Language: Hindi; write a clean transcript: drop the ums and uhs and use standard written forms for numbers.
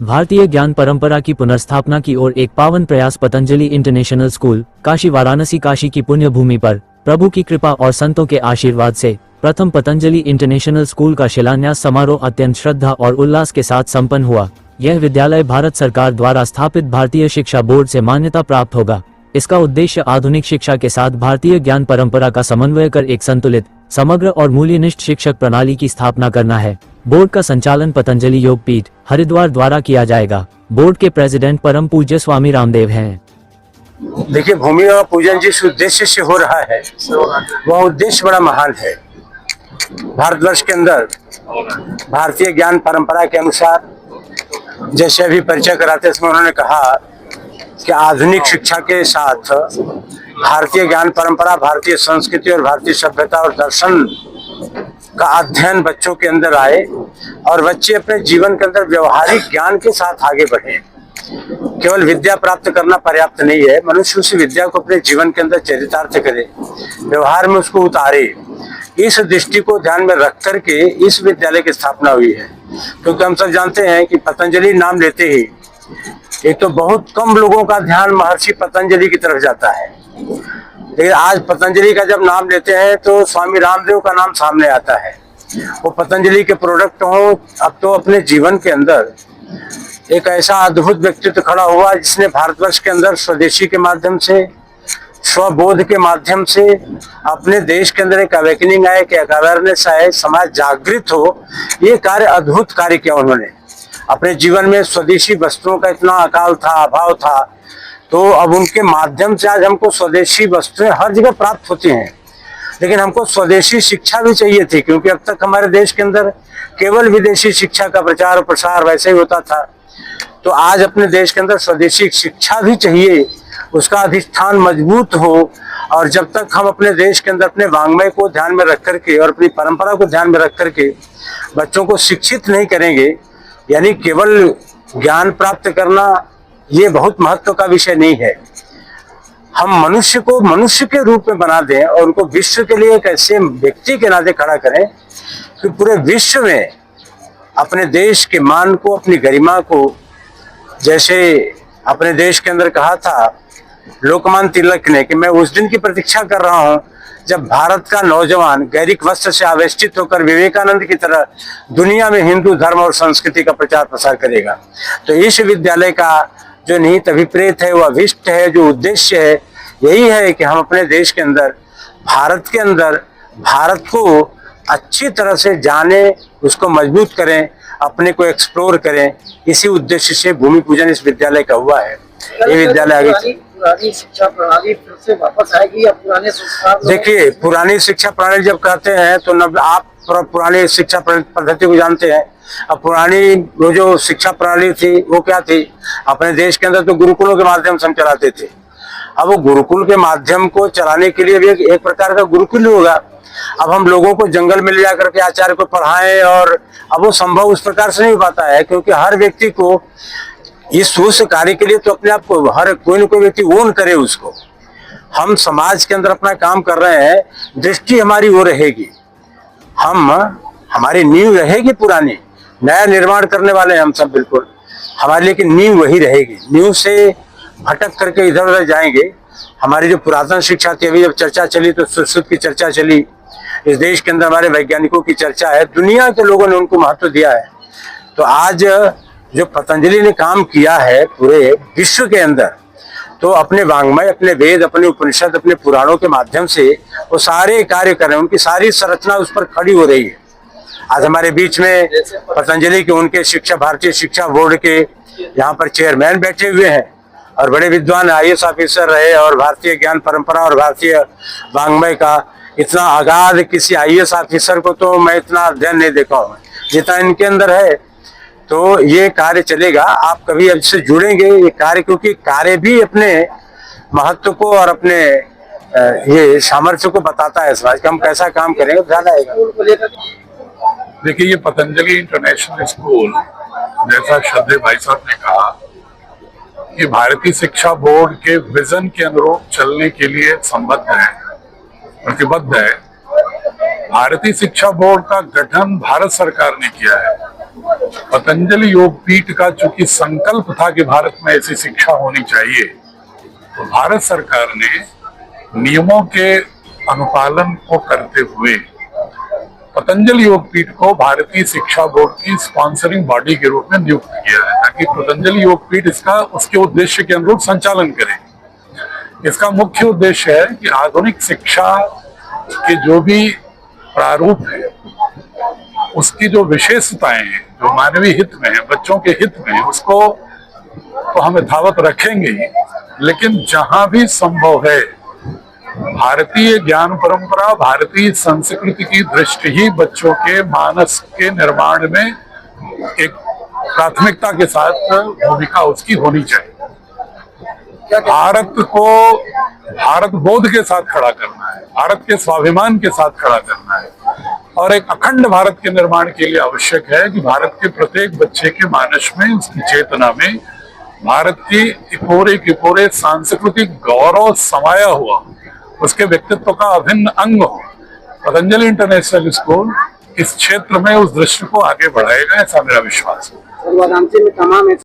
भारतीय ज्ञान परंपरा की पुनर्स्थापना की ओर एक पावन प्रयास। पतंजलि इंटरनेशनल स्कूल काशी वाराणसी काशी की पुण्य भूमि पर प्रभु की कृपा और संतों के आशीर्वाद से प्रथम पतंजलि इंटरनेशनल स्कूल का शिलान्यास समारोह अत्यंत श्रद्धा और उल्लास के साथ संपन्न हुआ। यह विद्यालय भारत सरकार द्वारा स्थापित भारतीय शिक्षा बोर्ड से मान्यता प्राप्त होगा। इसका उद्देश्य आधुनिक शिक्षा के साथ भारतीय ज्ञान परंपरा का समन्वय कर एक संतुलित, समग्र और मूल्यनिष्ठ शिक्षक प्रणाली की स्थापना करना है। बोर्ड का संचालन पतंजलि योग पीठ हरिद्वार द्वारा किया जाएगा। बोर्ड के प्रेसिडेंट परम पूज्य स्वामी रामदेव हैं। देखिए, भूमि का पूजन जिस उद्देश्य से हो रहा है वह उद्देश्य बड़ा महान है। भारतवर्ष के अंदर भारतीय ज्ञान परंपरा के अनुसार, जैसे अभी परिचय कराते समय उन्होंने कहा कि आधुनिक शिक्षा के साथ भारतीय ज्ञान परंपरा, भारतीय संस्कृति और भारतीय सभ्यता और दर्शन का अध्ययन बच्चों के अंदर आए और बच्चे अपने जीवन के अंदर व्यवहारिक ज्ञान के साथ आगे बढ़े। केवल विद्या प्राप्त करना पर्याप्त नहीं है, मनुष्य उस विद्या को अपने जीवन के अंदर चरितार्थ करे, व्यवहार में उसको उतारे। इस दृष्टि को ध्यान में रख करके इस विद्यालय की स्थापना हुई है। क्योंकि हम सब जानते हैं कि पतंजलि नाम लेते ही एक तो बहुत कम लोगों का ध्यान महर्षि पतंजलि की तरफ जाता है, लेकिन आज पतंजलि का जब नाम लेते हैं तो स्वामी रामदेव का नाम सामने आता है। वो पतंजलि के प्रोडक्ट हों, अब तो अपने जीवन के अंदर एक ऐसा अद्भुत व्यक्तित्व खड़ा हुआ जिसने भारतवर्ष के अंदर स्वदेशी के माध्यम से, स्वबोध के माध्यम से अपने देश के अंदर एक अवेकनिंग आए, एक अवेयरनेस आए, समाज जागृत हो। ये कार्य अद्भुत कार्य किया उन्होंने। अपने जीवन में स्वदेशी वस्तुओं का इतना अकाल था, अभाव था, तो अब उनके माध्यम से आज हमको स्वदेशी वस्तुएं हर जगह प्राप्त होती हैं। लेकिन हमको स्वदेशी शिक्षा भी चाहिए थी, क्योंकि अब तक हमारे देश के अंदर केवल विदेशी शिक्षा का प्रचार और प्रसार वैसे ही होता था। तो आज अपने देश के अंदर स्वदेशी शिक्षा भी चाहिए, उसका अधिष्ठान मजबूत हो। और जब तक हम अपने देश के अंदर अपने वांग्मय को ध्यान में रख करके और अपनी परंपरा को ध्यान में रख करके बच्चों को शिक्षित नहीं करेंगे, यानी केवल ज्ञान प्राप्त करना ये बहुत महत्व का विषय नहीं है। हम मनुष्य को मनुष्य के रूप में बना दें और उनको विश्व के लिए एक ऐसे व्यक्ति के नाते खड़ा करें कि पूरे विश्व में अपने देश के मान को, अपनी गरिमा को, जैसे अपने देश के अंदर कहा था लोकमान्य तिलक ने कि मैं उस दिन की प्रतीक्षा कर रहा हूं जब भारत का नौजवान गैरिक वस्त्र से आवेष्टित होकर विवेकानंद की तरह दुनिया में हिंदू धर्म और संस्कृति का प्रचार प्रसार करेगा। तो इस विद्यालय का जो निहित अभिप्रेत है, वो अभिष्ट है, जो उद्देश्य है, यही है कि हम अपने देश के अंदर, भारत के अंदर, भारत को अच्छी तरह से जाने, उसको मजबूत करें, अपने को एक्सप्लोर करें। इसी उद्देश्य से भूमि पूजन इस विद्यालय का हुआ है। ये विद्यालय आगे पुरानी शिक्षा प्रणाली फिर से वापस आएगी या पुराने संस्कार? देखिए, पुरानी शिक्षा प्रणाली जब कहते हैं तो आप पुरानी शिक्षा पद्धति को जानते हैं। अब पुरानी वो जो शिक्षा प्रणाली थी वो क्या थी? अपने देश के अंदर तो गुरुकुलों के माध्यम से हम चलाते थे। अब वो गुरुकुल के माध्यम को चलाने के लिए भी एक प्रकार का गुरुकुल होगा। अब हम लोगों को जंगल में ले जाकर के आचार्य को पढ़ाएं, और अब वो संभव उस प्रकार से नहीं हो पाता है, क्योंकि हर व्यक्ति को इस उस कार्य के लिए तो अपने आप को हर कोई न कोई व्यक्ति ओन करे उसको। हम समाज के अंदर अपना काम कर रहे हैं, दृष्टि हमारी वो रहेगी, हमारी नींव रहेगी पुरानी, नया निर्माण करने वाले हैं हम सब बिल्कुल, हमारी लेकिन नींव वही रहेगी। नींव से भटक करके इधर उधर जाएंगे। हमारी जो पुरातन शिक्षा थी, अभी जब चर्चा चली तो सुश्रुत की चर्चा चली, इस देश के अंदर हमारे वैज्ञानिकों की चर्चा है, दुनिया के लोगों ने उनको महत्व दिया है। तो आज जो पतंजलि ने काम किया है पूरे विश्व के अंदर, तो अपने वांग्मय, अपने वेद, अपने उपनिषद, अपने पुराणों के माध्यम से वो सारे कार्य कर रहे हैं। उनकी सारी संरचना उस पर खड़ी हो रही है। आज हमारे बीच में पतंजलि के, उनके शिक्षा, भारतीय शिक्षा बोर्ड के यहाँ पर चेयरमैन बैठे हुए हैं और बड़े विद्वान IAS ऑफिसर रहे, और भारतीय ज्ञान परंपरा और भारतीय वांग्मय का इतना अगाध किसी IAS ऑफिसर को तो मैं इतना अध्ययन नहीं देखा हूँ जितना इनके अंदर है। तो ये कार्य चलेगा, आप कभी इससे जुड़ेंगे ये कार्य, क्योंकि कार्य भी अपने महत्व को और अपने ये सामर्थ्य को बताता है समाज का, हम कैसा काम करेंगे ध्यान आएगा। देखिए, ये पतंजलि इंटरनेशनल स्कूल, जैसा श्रद्धेय भाई साहब ने कहा, ये भारतीय शिक्षा बोर्ड के विजन के अनुरूप चलने के लिए संबद्ध है, प्रतिबद्ध है। भारतीय शिक्षा बोर्ड का गठन भारत सरकार ने किया है पतंजलि योगपीठ का चूंकि संकल्प था कि भारत में ऐसी शिक्षा होनी चाहिए, तो भारत सरकार ने नियमों के अनुपालन को करते हुए पतंजलि योगपीठ को भारतीय शिक्षा बोर्ड की स्पॉन्सरिंग बॉडी के रूप में नियुक्त किया है, ताकि पतंजलि योगपीठ इसका उसके उद्देश्य के अनुरूप संचालन करे। इसका मुख्य उद्देश्य है कि आधुनिक शिक्षा के जो भी प्रारूप है, उसकी जो विशेषताएं हैं, जो मानवीय हित में है, बच्चों के हित में है, उसको तो हम यथावत रखेंगे ही, लेकिन जहां भी संभव है भारतीय ज्ञान परंपरा, भारतीय संस्कृति की दृष्टि ही बच्चों के मानस के निर्माण में एक प्राथमिकता के साथ भूमिका उसकी होनी चाहिए। भारत को भारत बोध के साथ खड़ा करना है, भारत के स्वाभिमान के साथ खड़ा करना है, और एक अखंड भारत के निर्माण के लिए आवश्यक है कि भारत के प्रत्येक बच्चे के मानस में, उसकी चेतना में भारत की पूरे सांस्कृतिक गौरव समाया हुआ, उसके व्यक्तित्व का अभिन्न अंग हो। पतंजलि इंटरनेशनल स्कूल इस क्षेत्र में उस दृष्टि को आगे बढ़ाएगा, ऐसा मेरा विश्वास है। और वाराणसी में तमाम